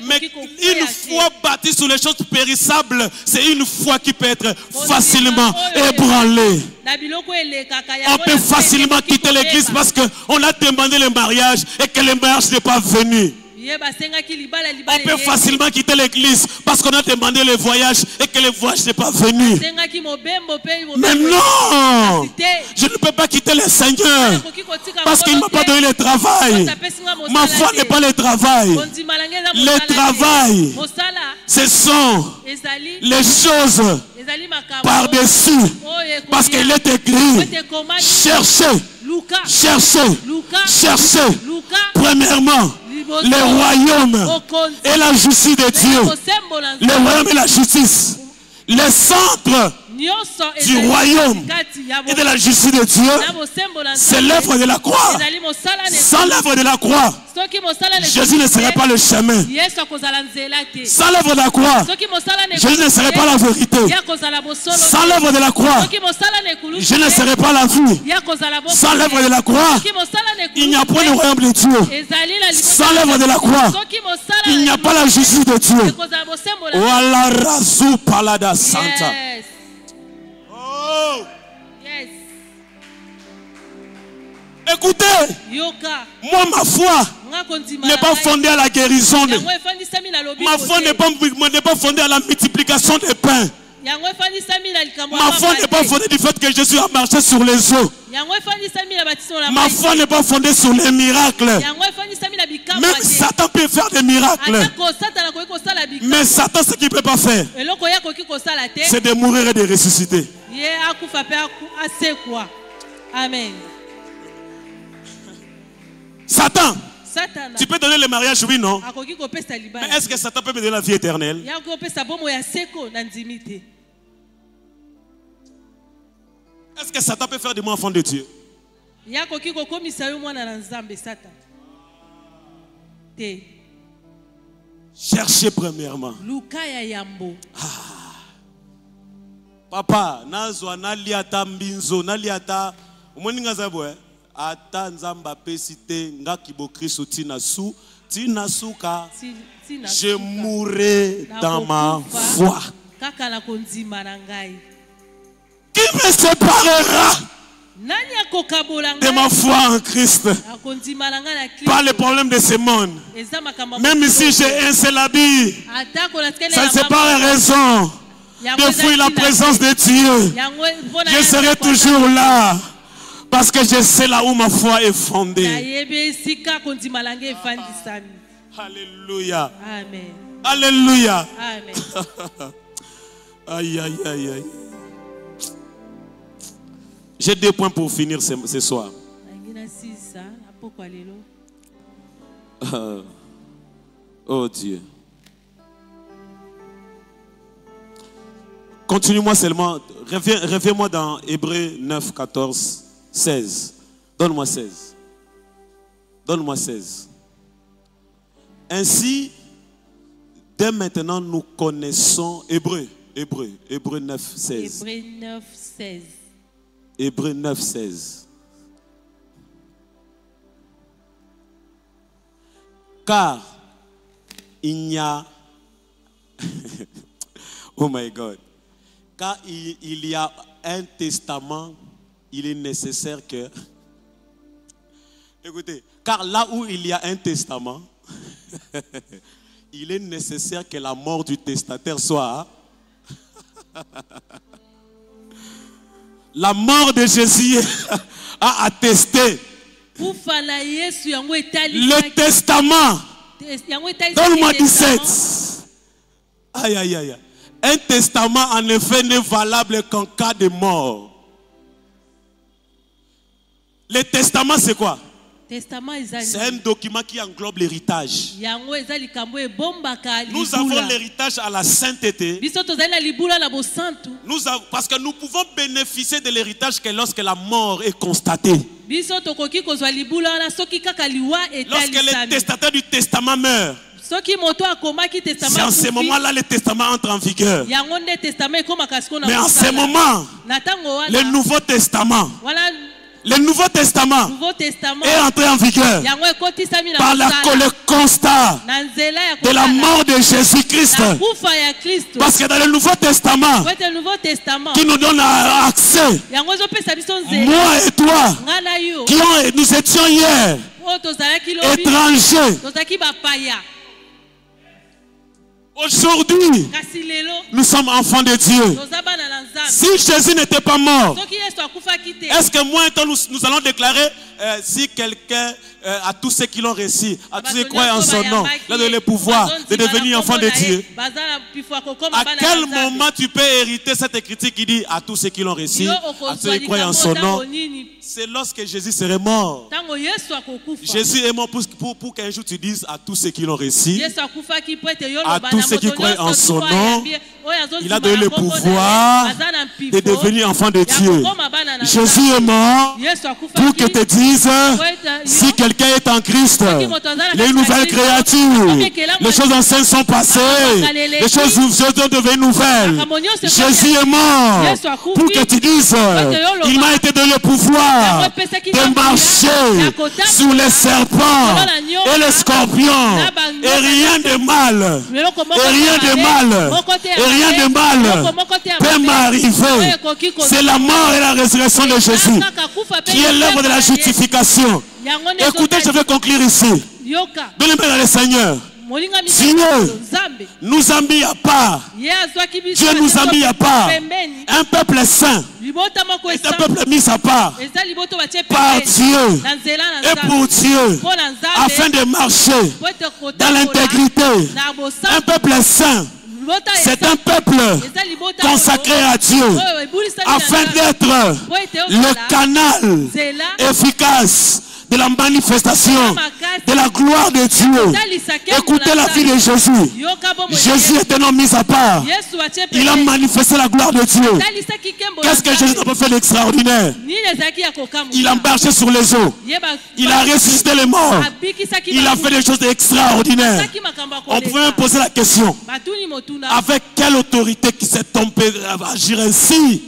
Mais une foi bâtie sur les choses périssables, c'est une foi qui peut être facilement ébranlée. On peut facilement quitter l'église parce qu'on a demandé le mariage et que le mariage n'est pas venu. On peut facilement quitter l'église parce qu'on a demandé le voyage et que le voyage n'est pas venu. Mais non, je ne peux pas quitter le Seigneur parce qu'il ne m'a pas donné le travail. Ma foi n'est pas le travail. Le travail, ce sont les choses par-dessus. Parce qu'il est écrit, cherchez Luka. Cherchez. Luka. Cherchez. Luka. Premièrement, le royaume et la justice de Dieu. Le royaume et la justice. Le centre du royaume et de la justice de Dieu, c'est l'œuvre de la croix. Sans l'œuvre de la croix, Jésus ne serait pas le chemin. Sans l'œuvre de la croix, Jésus ne serait pas la vérité. Sans l'œuvre de la croix, je ne serai pas la vie. Sans l'œuvre de la croix, il n'y a pas le royaume de Dieu. Sans l'œuvre de la croix, il n'y a pas la justice de Dieu. Voilà Razou Palada Santa. Oh. Yes. Écoutez, moi ma foi n'est pas fondée à la guérison. Ma foi n'est pas fondée à la multiplication des pains. Ma foi n'est pas fondée du fait que Jésus a marché sur les eaux. Ma foi n'est pas fondée sur les miracles. Même Satan peut faire des miracles. Mais Satan, ce qu'il ne peut pas faire, c'est de mourir et de ressusciter. Amen. Satan, tu peux donner le mariage, oui, non? Mais est-ce que Satan peut me donner la vie éternelle? Est-ce que Satan peut faire de moi enfant de Dieu? Cherchez premièrement. Papa, nazwa naliata mbinzo, naliata omoninga zabwe ata nzamba pesite ngaki bo Kristo tinasu tinasuka je mourrai dans ma foi. Qui me séparera de ma foi en Christ? Pas le problème de ce monde. Même si j'ai un seul habit, ça ne c'est pas la raison de fuir la présence de Dieu. Je serai toujours là parce que je sais là où ma foi est fondée. Alléluia. Amen. Alléluia. Amen. Aïe, aïe, aïe, aïe. J'ai 2 points pour finir ce soir. Oh Dieu. Continue-moi seulement. Reviens-moi dans Hébreux 9, 14, 16. Donne-moi 16. Donne-moi 16. Ainsi, dès maintenant, nous connaissons Hébreux 9, 16. Hébreux 9, 16. Hébreux 9, 16. Car il n'y a... Oh my God. Car il y a un testament, il est nécessaire que... Écoutez, car là où il y a un testament, il est nécessaire que la mort du testataire soit... La mort de Jésus a attesté le testament. Donne-moi 17. Aïe, aïe, aïe. Un testament en effet n'est valable qu'en cas de mort. Le testament c'est quoi? C'est un document qui englobe l'héritage. Nous avons l'héritage à la sainteté. Parce que nous pouvons bénéficier de l'héritage que lorsque la mort est constatée. Lorsque le testataire du testament meurt, c'est en ce moment-là le testament entre en vigueur. Mais en ce moment, le Nouveau Testament, le Nouveau Testament est entré en vigueur par le constat de la mort de Jésus-Christ. Parce que dans le Nouveau Testament, qui nous donne accès, moi et toi, nous étions hier étrangers. Aujourd'hui, nous sommes enfants de Dieu. Si Jésus n'était pas mort, est-ce que moi et toi, nous allons déclarer si quelqu'un, à tous ceux qui l'ont reçu, à tous ceux qui croient en son nom, il a donné le pouvoir de devenir enfant de Dieu. À quel moment tu peux hériter cette écriture qui dit à tous ceux qui l'ont reçu, à tous ceux qui croient en son nom, c'est lorsque Jésus serait mort. Tango Yesu akokufa. Jésus est mort pour qu'un jour tu dises à tous ceux qui l'ont reçu, Yesu akufaki po ete yo à loba tous na ceux qui moto croient nyonso en son tu nom, ayambie, oyo azondima il a donné na le kombo na ye, pouvoir aza na mpiko, de devenir enfant de ya Dieu. kokoma bana na Jésus Nzambe. est mort Yesu akufaki pour que te dise, po ete si yo quelqu'un est en Christ, moto aza na les kati nouvelles ya Kristo, créatures, akomekela les choses anciennes sont passées, les choses sont devenues nouvelles. Jésus est mort pour que tu dises, il m'a été donné le pouvoir de marcher sur les serpents et les scorpions, et rien de mal, et rien de mal, et rien de mal peut m'arriver. C'est la mort et la résurrection de Jésus qui est l'œuvre de la justification. Écoutez, je vais conclure ici. Donnez-moi dans le Seigneur. Dieu nous a mis à part. Dieu nous a mis à part. Un peuple saint est un peuple mis à part par Dieu et pour Dieu, afin de marcher dans l'intégrité. Un peuple saint, c'est un peuple consacré à Dieu afin d'être le canal efficace de la manifestation de la gloire de Dieu. Écoutez la vie de Jésus. Jésus est un homme mis à part. Il a manifesté la gloire de Dieu. Qu'est-ce que Jésus a pas fait d'extraordinaire? Il a marché sur les eaux. Il a ressuscité les morts. Il a fait des choses extraordinaires. On pouvait me poser la question, avec quelle autorité qui s'est tombé à agir ainsi?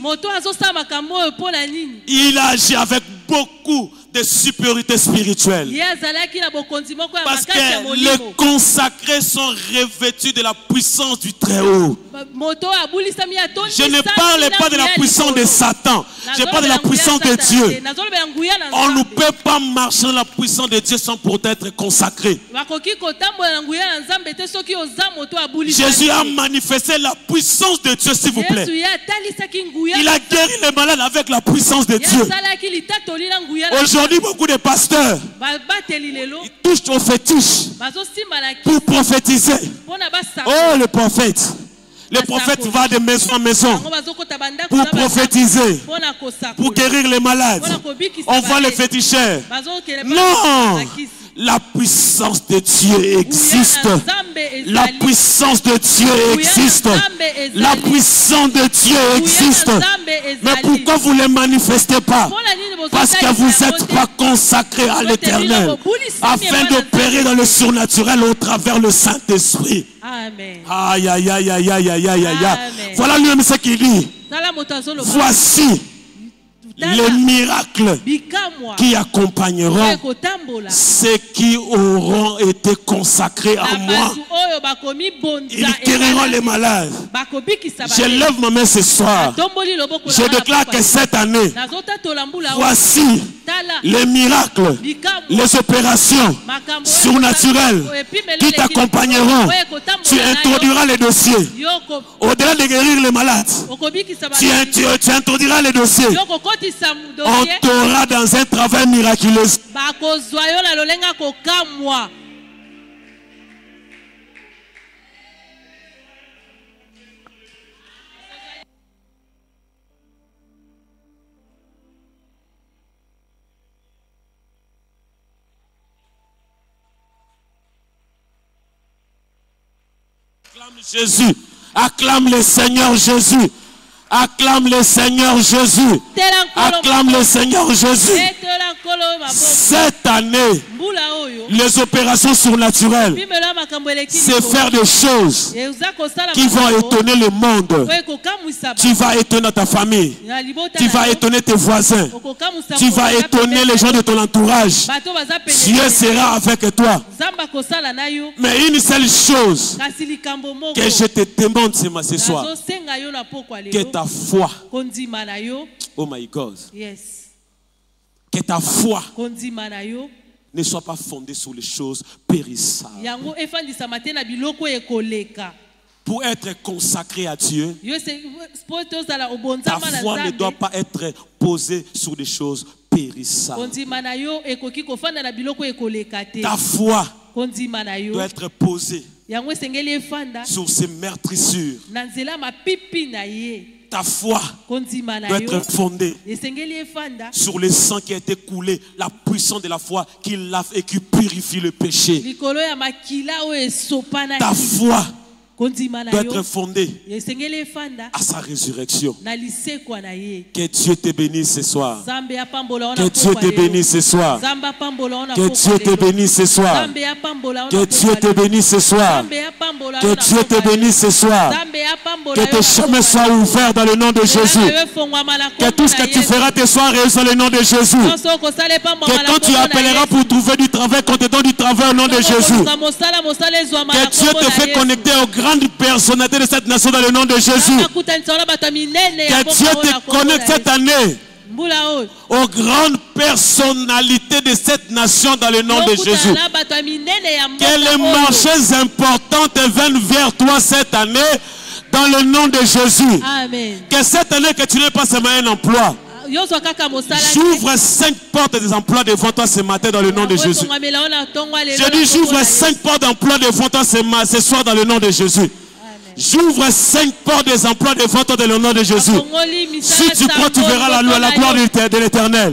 Il a agi avec beaucoup de supériorité spirituelle. Parce que les consacrés sont revêtus de la puissance du Très-Haut. Je ne parle pas de la puissance de Satan. Je parle de la puissance de Dieu. On ne peut pas marcher dans la puissance de Dieu sans pour être consacré. Jésus a manifesté la puissance de Dieu, s'il vous plaît. Il a guéri les malades avec la puissance de Dieu. Aujourd'hui, beaucoup de pasteurs touchent au fétiche pour prophétiser. Oh, le prophète. Le prophète va de maison en maison pour prophétiser, pour guérir les malades. On voit les féticheurs. Non! La puissance de Dieu existe. La puissance de Dieu existe. La puissance de Dieu existe. Mais pourquoi vous ne les manifestez pas? Parce que vous n'êtes pas consacrés à l'Éternel afin d'opérer dans le surnaturel au travers le Saint-Esprit. Amen. Aïe, aïe, aïe, aïe, aïe, aïe, aïe, aïe. Voilà lui-même ce qu'il dit. Voici les miracles qui accompagneront ceux qui auront été consacrés à moi. Ils guériront les malades. Je lève ma main ce soir. Je déclare que cette année, voici les miracles, les opérations surnaturelles qui t'accompagneront. Tu introduiras les dossiers. Au-delà de guérir les malades, tu introduiras les dossiers. On t'aura dans un travail miraculeux. Acclame Jésus. Acclame le Seigneur Jésus. Acclame le Seigneur Jésus. Acclame le Seigneur Jésus. Cette année, les opérations surnaturelles, c'est faire des choses qui vont étonner le monde. Tu vas étonner ta famille. Tu vas étonner tes voisins. Tu vas étonner les gens de ton entourage. Dieu sera avec toi. Mais une seule chose que je te demande ce soir, que ta foi, oh my God, que ta foi ne soit pas fondée sur les choses périssables. Pour être consacré à Dieu, ta foi ne doit pas être posée sur des choses périssables. Ta foi doit être posée sur ces meurtrissures. ta foi kondima na doit yo être fondée esengeli efanda sur le sang qui a été coulé, la puissance de la foi qui lave et qui purifie le péché. likolo ya makila oyo esopana Ta foi kondima na doit yo être fondée esengeli efanda à sa résurrection. na lisekwa na ye. Que Dieu te bénisse ce soir. Nzambe apambola ona Que Dieu te bénisse ce soir. Nzambe apambola ona Que Dieu te bénisse ce soir. Nzambe apambola ona Que Dieu te bénisse ce soir. Nzambe apambola Que ona Dieu te bénisse ce soir. Nzambe apambola Que tes chemins soient ouverts dans le nom de Jésus. Que tout ce que tu feras te soit réussi dans le nom de Jésus. Que quand tu appelleras pour trouver du travail, qu'on te donne du travail au nom de Jésus. Que Dieu te fait connecter aux grandes personnalités de cette nation dans le nom de Jésus. Que Dieu te connecte cette année aux grandes personnalités de cette nation dans le nom de Jésus. Que les marchés importantes viennent vers toi cette année dans le nom de Jésus. Amen. Que cette année que tu n'aies pas seulement un emploi. J'ouvre 5 portes des emplois devant toi ce matin dans le nom de Jésus. Je dis j'ouvre 5 portes d'emploi devant toi ce soir dans le nom de Jésus. J'ouvre 5 portes des emplois devant toi dans le nom de Jésus. Si tu crois, tu verras la gloire de l'Éternel.